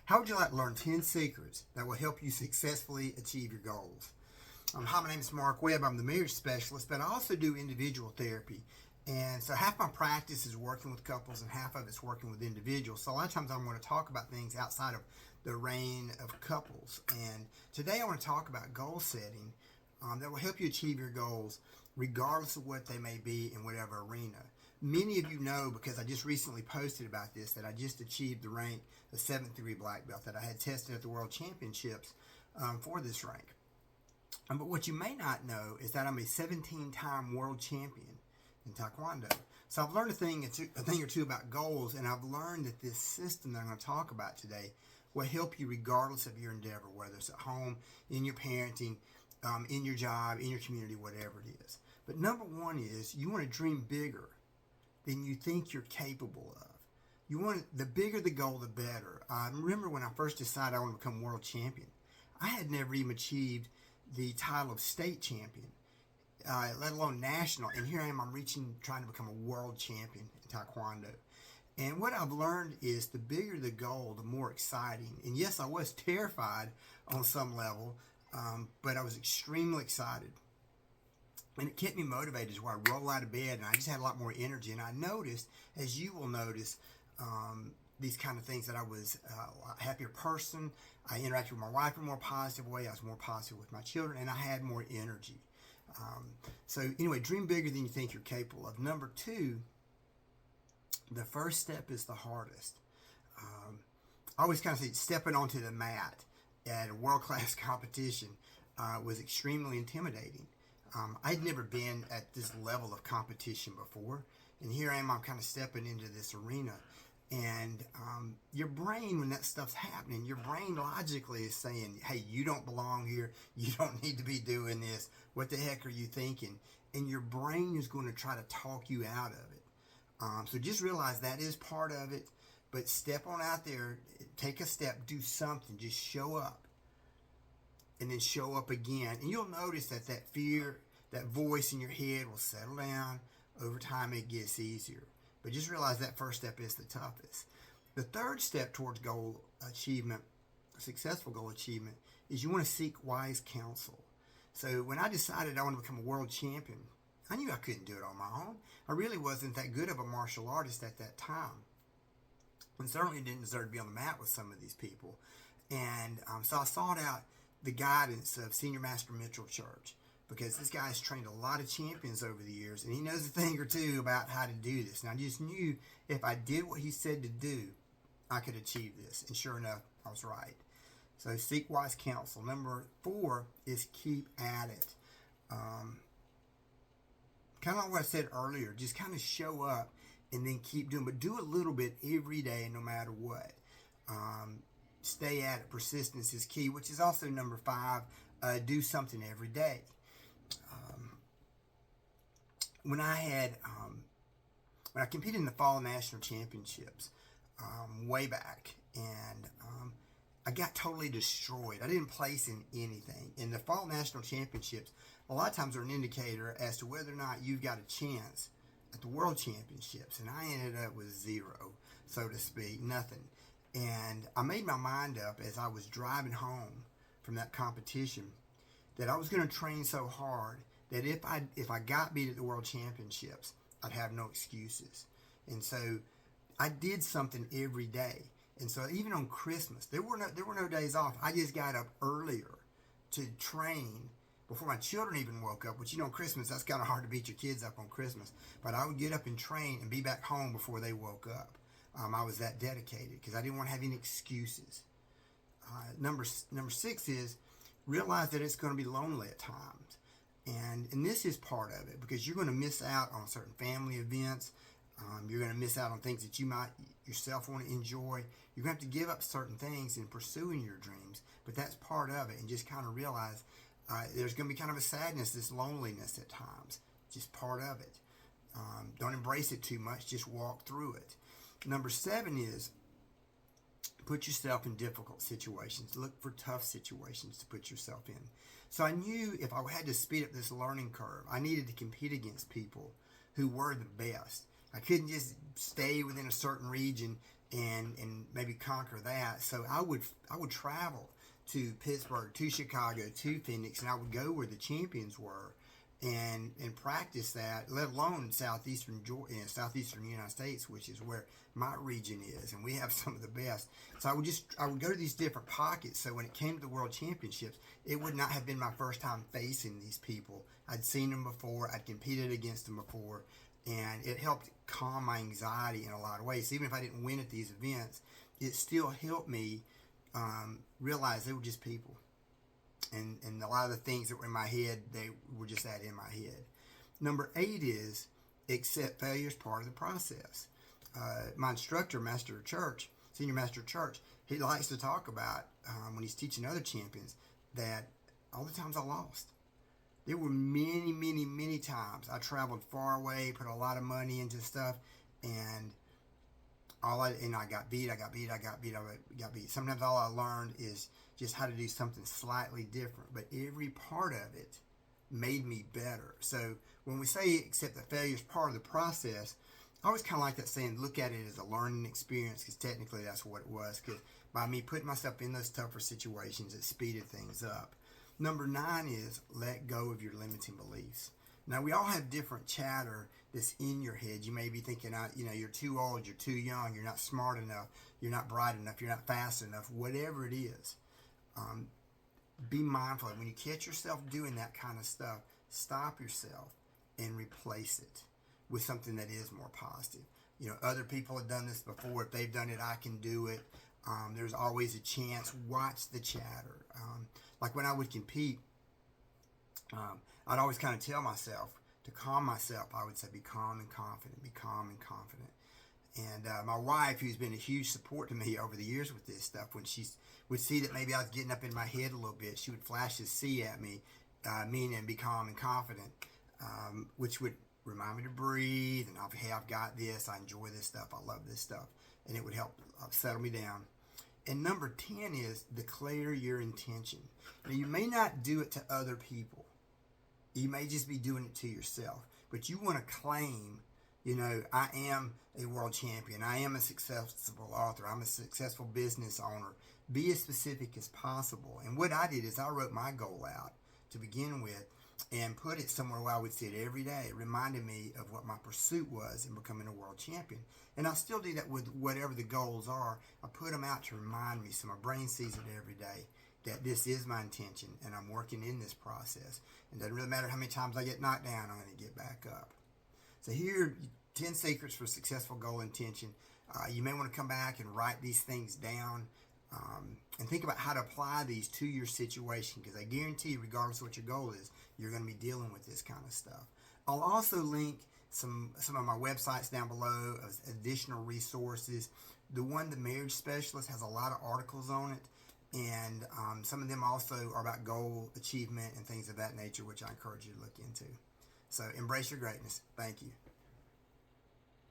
How would you like to learn 10 secrets that will help you successfully achieve your goals? Hi, my name is Mark Webb. I'm the marriage specialist, but I also do individual therapy. And so half my practice is working with couples and half of it's working with individuals. So a lot of times I'm going to talk about things outside of the reign of couples. And today I want to talk about goal setting that will help you achieve your goals regardless of what they may be in whatever arena. Many of you know, because I just recently posted about this, that I just achieved the rank of 7th degree black belt that I had tested at the World Championships for this rank. But what you may not know is that I'm a 17-time world champion in Taekwondo. So I've learned a thing or two about goals, and I've learned that this system that I'm going to talk about today will help you regardless of your endeavor, whether it's at home, in your parenting, in your job, in your community, whatever it is. But number one is you want to dream bigger than you think you're capable of. The bigger the goal, the better. I remember when I first decided I want to become world champion, I had never even achieved the title of state champion, let alone national. And here I am, trying to become a world champion in Taekwondo. And what I've learned is the bigger the goal, the more exciting. And yes, I was terrified on some level, but I was extremely excited. And it kept me motivated as well. I roll out of bed and I just had a lot more energy. And I noticed, as you will notice, these kind of things, that I was a happier person. I interacted with my wife in a more positive way. I was more positive with my children, and I had more energy. So anyway, dream bigger than you think you're capable of. Number two, the first step is the hardest. I always kind of say stepping onto the mat at a world-class competition was extremely intimidating. I'd never been at this level of competition before, and here I am, I'm kind of stepping into this arena. And your brain, when that stuff's happening, your brain logically is saying, hey, you don't belong here. You don't need to be doing this. What the heck are you thinking? And your brain is going to try to talk you out of it. So just realize that is part of it. But step on out there, take a step, do something, just show up. And then show up again. And you'll notice that fear, that voice in your head will settle down. Over time, it gets easier. But just realize that first step is the toughest. The third step towards goal achievement, successful goal achievement, is you want to seek wise counsel. So when I decided I want to become a world champion, I knew I couldn't do it on my own. I really wasn't that good of a martial artist at that time. And certainly didn't deserve to be on the mat with some of these people. And so I sought out the guidance of Senior Master Mitchell Church, because this guy's trained a lot of champions over the years, and he knows a thing or two about how to do this. And I just knew if I did what he said to do, I could achieve this. And sure enough, I was right. So seek wise counsel. Number 4 is keep at it. Kind of like what I said earlier, just kind of show up and then keep doing, but do a little bit every day, no matter what. Stay at it. Persistence is key, which is also number 5. Do something every day. When I competed in the fall national championships way back, and I got totally destroyed. I didn't place in anything. In the fall national championships, a lot of times are an indicator as to whether or not you've got a chance at the world championships, and I ended up with 0, so to speak, nothing. And I made my mind up as I was driving home from that competition that I was going to train so hard that if I got beat at the World Championships, I'd have no excuses. And so I did something every day. And so even on Christmas, there were no days off. I just got up earlier to train before my children even woke up, which, on Christmas, that's kind of hard to beat your kids up on Christmas. But I would get up and train and be back home before they woke up. I was that dedicated because I didn't want to have any excuses. Number 6 is realize that it's going to be lonely at times. And this is part of it, because you're going to miss out on certain family events. You're going to miss out on things that you might yourself want to enjoy. You're going to have to give up certain things in pursuing your dreams, but that's part of it. And just kind of realize there's going to be kind of a sadness, this loneliness at times. Just part of it. Don't embrace it too much. Just walk through it. Number 7 is put yourself in difficult situations. Look for tough situations to put yourself in. So I knew if I had to speed up this learning curve, I needed to compete against people who were the best. I couldn't just stay within a certain region and maybe conquer that. So I would travel to Pittsburgh, to Chicago, to Phoenix, and I would go where the champions were and practice that, let alone southeastern United States, which is where my region is, and we have some of the best. So I would go to these different pockets. So when it came to the World Championships, it would not have been my first time facing these people. I'd seen them before, I'd competed against them before, and it helped calm my anxiety in a lot of ways. So even if I didn't win at these events, it still helped me realize they were just people. And a lot of the things that were in my head, they were just that in my head. Number 8 is accept failure as part of the process. My instructor, senior master of church, he likes to talk about when he's teaching other champions that all the times I lost. There were many, many, many times I traveled far away, put a lot of money into stuff, and I got beat. Sometimes all I learned is just how to do something slightly different, but every part of it made me better. So when we say accept that failure is part of the process, I always kind of like that saying, look at it as a learning experience, because technically that's what it was. Because by me putting myself in those tougher situations, it speeded things up. Number 9 is let go of your limiting beliefs. Now, we all have different chatter that's in your head. You may be thinking, you're too old, you're too young, you're not smart enough, you're not bright enough, you're not fast enough, whatever it is. Be mindful. When you catch yourself doing that kind of stuff, stop yourself and replace it with something that is more positive. Other people have done this before. If they've done it, I can do it. There's always a chance. Watch the chatter. Like when I would compete, I'd always kind of tell myself to calm myself. I would say, be calm and confident, be calm and confident. And my wife, who's been a huge support to me over the years with this stuff, when she would see that maybe I was getting up in my head a little bit, she would flash this C at me, meaning be calm and confident, which would remind me to breathe, and hey, I've got this, I enjoy this stuff, I love this stuff, and it would help settle me down. And number 10 is declare your intention. Now, you may not do it to other people. You may just be doing it to yourself, but you want to claim, I am a world champion. I am a successful author. I'm a successful business owner. Be as specific as possible. And what I did is I wrote my goal out to begin with and put it somewhere where I would see it every day. It reminded me of what my pursuit was in becoming a world champion. And I still do that with whatever the goals are. I put them out to remind me, so my brain sees it every day, that this is my intention and I'm working in this process. It doesn't really matter how many times I get knocked down, I'm going to get back up. So here are 10 secrets for successful goal intention. You may want to come back and write these things down and think about how to apply these to your situation, because I guarantee you, regardless of what your goal is, you're going to be dealing with this kind of stuff. I'll also link some of my websites down below of additional resources. The Marriage Specialist, has a lot of articles on it, and some of them also are about goal achievement and things of that nature, which I encourage you to look into. So embrace your greatness. Thank you.